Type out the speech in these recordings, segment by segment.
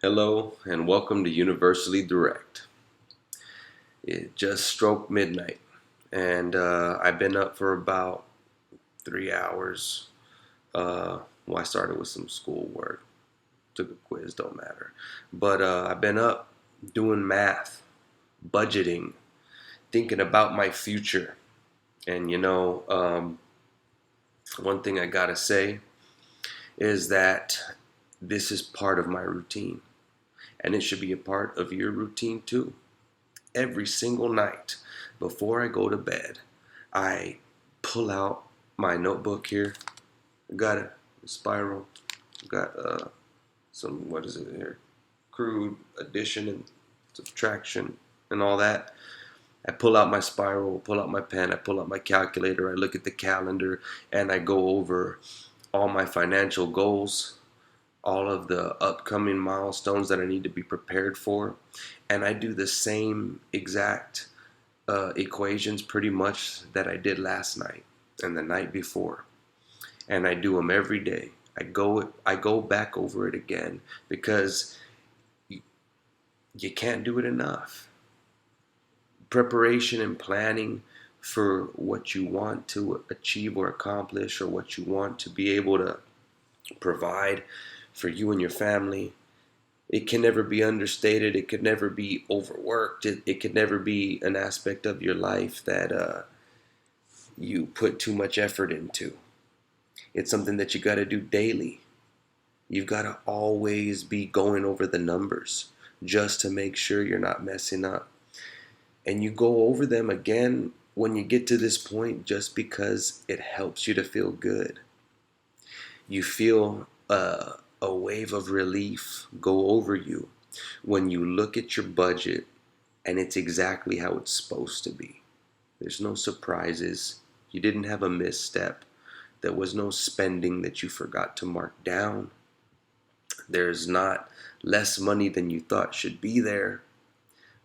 Hello and welcome to Universally Direct. It just stroked midnight and I've been up for about 3 hours. Well, I started with some schoolwork, took a quiz, don't matter. But I've been up doing math, budgeting, thinking about my future. And one thing I gotta say is that this is part of my routine and it should be a part of your routine too. Every single night before I go to bed, I pull out my notebook here. I got a spiral, got some, what is it here? Crude addition and subtraction and all that. I pull out my spiral, pull out my pen, I pull out my calculator, I look at the calendar, and I go over all my financial goals, all of the upcoming milestones that I need to be prepared for. And I do the same exact equations pretty much that I did last night and the night before. And I do them every day. I go back over it again because you, you can't do it enough. Preparation and planning for what you want to achieve or accomplish or what you want to be able to provide for you and your family. It can never be understated. It could never be overworked. It could never be an aspect of your life that you put too much effort into. It's something that you got to do daily. You've got to always be going over the numbers just to make sure you're not messing up. And you go over them again when you get to this point just because it helps you to feel good. You feel a wave of relief go over you when you look at your budget and it's exactly how it's supposed to be. There's no surprises. You didn't have a misstep. There was no spending that you forgot to mark down. There's not less money than you thought should be there.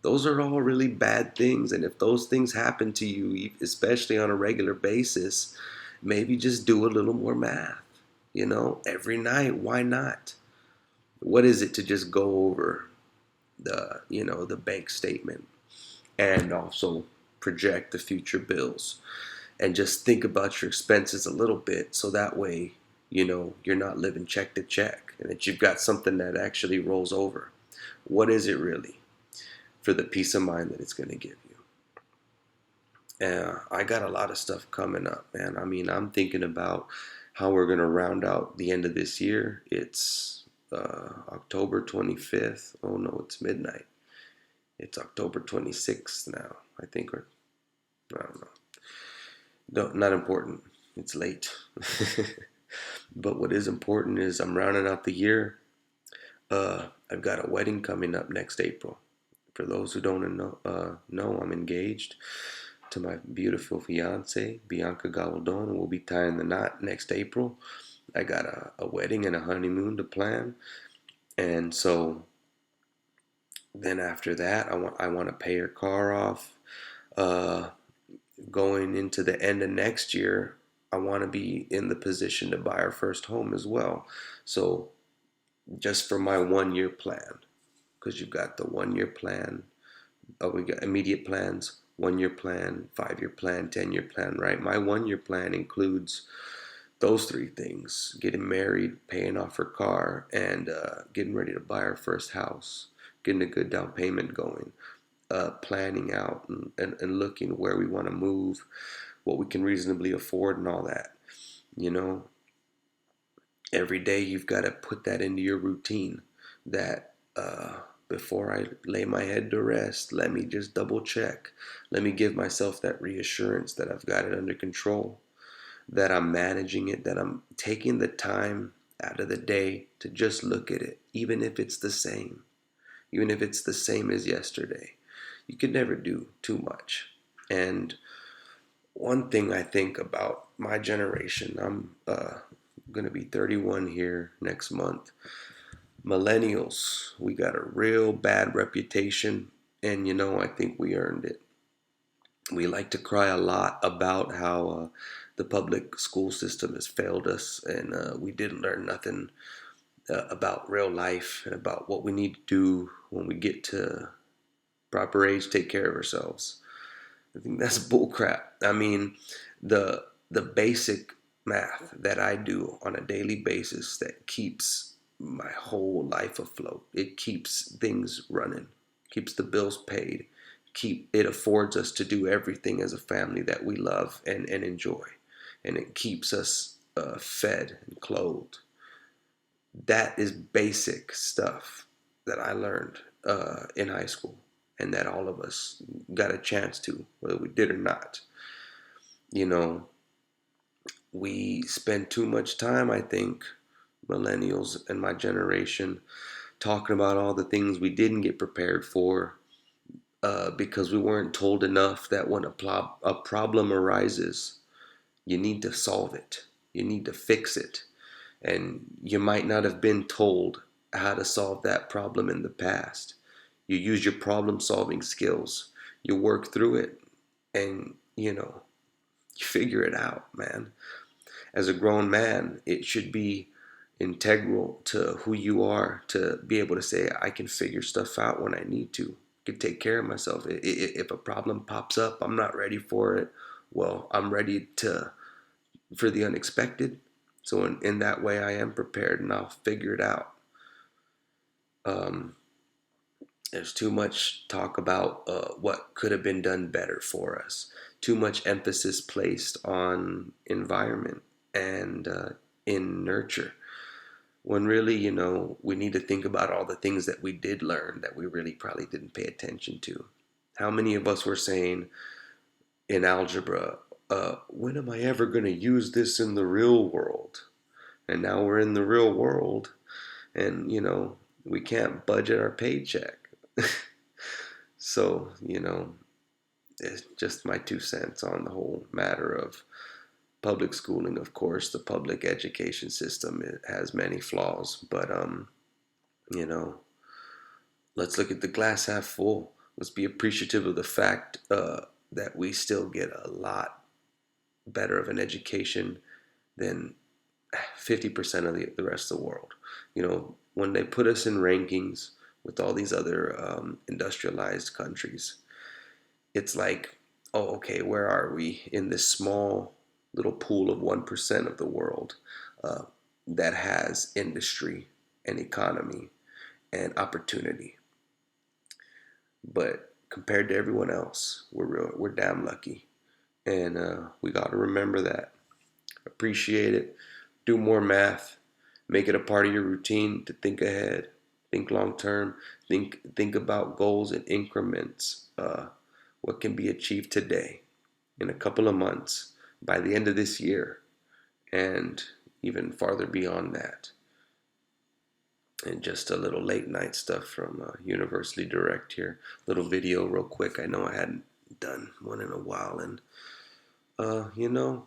Those are all really bad things. And if those things happen to you, especially on a regular basis, maybe just do a little more math. Every night. Why not? What is it to just go over the bank statement and also project the future bills and just think about your expenses a little bit so that way, you're not living check to check and that you've got something that actually rolls over. What is it really for the peace of mind that it's going to give you? I got a lot of stuff coming up, man. I mean, I'm thinking about how we're going to round out the end of this year. It's October 25th. Oh no, it's midnight. It's October 26th now, I think, or I don't know. No, not important. It's late. But what is important is I'm rounding out the year. I've got a wedding coming up next April. For those who don't know, I'm engaged to my beautiful fiance, Bianca Gavaldon, and we'll be tying the knot next April. I got a wedding and a honeymoon to plan, and so then after that, I want to pay her car off. Uh, Going into the end of next year, I want to be in the position to buy our first home as well. So just for my 1 year plan, because you've got the 1 year plan. Oh, we got immediate plans, 1 year plan, 5 year plan, 10 year plan, right? My 1 year plan includes those three things: getting married, paying off her car, and getting ready to buy our first house, getting a good down payment going, planning out and looking where we want to move, what we can reasonably afford, and all that. You know, every day you've got to put that into your routine that before I lay my head to rest, let me just double check. Let me give myself that reassurance that I've got it under control, that I'm managing it, that I'm taking the time out of the day to just look at it, even if it's the same as yesterday. You could never do too much. And one thing I think about my generation, I'm going to be 31 here next month. Millennials, we got a real bad reputation, and I think we earned it. We like to cry a lot about how the public school system has failed us, and we didn't learn nothing about real life and about what we need to do when we get to proper age, take care of ourselves. I think that's bullcrap. I mean, the basic math that I do on a daily basis that keeps my whole life afloat. It keeps things running, keeps the bills paid, keep it affords us to do everything as a family that we love and enjoy, and it keeps us fed and clothed. That is basic stuff that I learned in high school, and that all of us got a chance to, whether we did or not. You know, we spend too much time, I think, millennials and my generation, talking about all the things we didn't get prepared for because we weren't told enough that when a problem arises, you need to solve it, you need to fix it. And you might not have been told how to solve that problem in the past. You use your problem solving skills, you work through it, and you figure it out, man. As a grown man, it should be integral to who you are to be able to say, I can figure stuff out when I need to. I can take care of myself. If a problem pops up, I'm not ready for it. Well, I'm ready for the unexpected. So in that way, I am prepared and I'll figure it out. Um, there's too much talk about what could have been done better for us. Too much emphasis placed on environment and in nurture. When really, we need to think about all the things that we did learn that we really probably didn't pay attention to. How many of us were saying in algebra, when am I ever going to use this in the real world? And now we're in the real world and, we can't budget our paycheck. So, it's just my 2 cents on the whole matter of public schooling. Of course, the public education system, it has many flaws, but you know, let's look at the glass half full. Let's be appreciative of the fact that we still get a lot better of an education than 50% of the rest of the world. When they put us in rankings with all these other industrialized countries, it's like, oh, okay, where are we in this small little pool of 1% of the world uh, that has industry and economy and opportunity? But compared to everyone else, we're damn lucky, and we got to remember that. Appreciate it. Do more math. Make it a part of your routine to think ahead, think long term, think about goals and increments. What can be achieved today, in a couple of months, by the end of this year, and even farther beyond that. And just a little late night stuff from University Direct here. Little video, real quick. I know I hadn't done one in a while, and you know,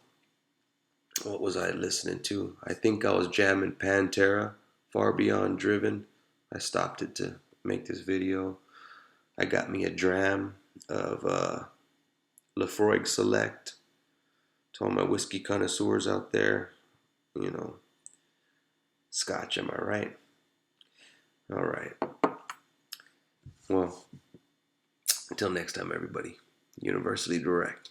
what was I listening to? I think I was jamming Pantera, Far Beyond Driven. I stopped it to make this video. I got me a dram of Lefroy Select. To all my whiskey connoisseurs out there, you know, Scotch, am I right? All right. Well, until next time, everybody. University Direct.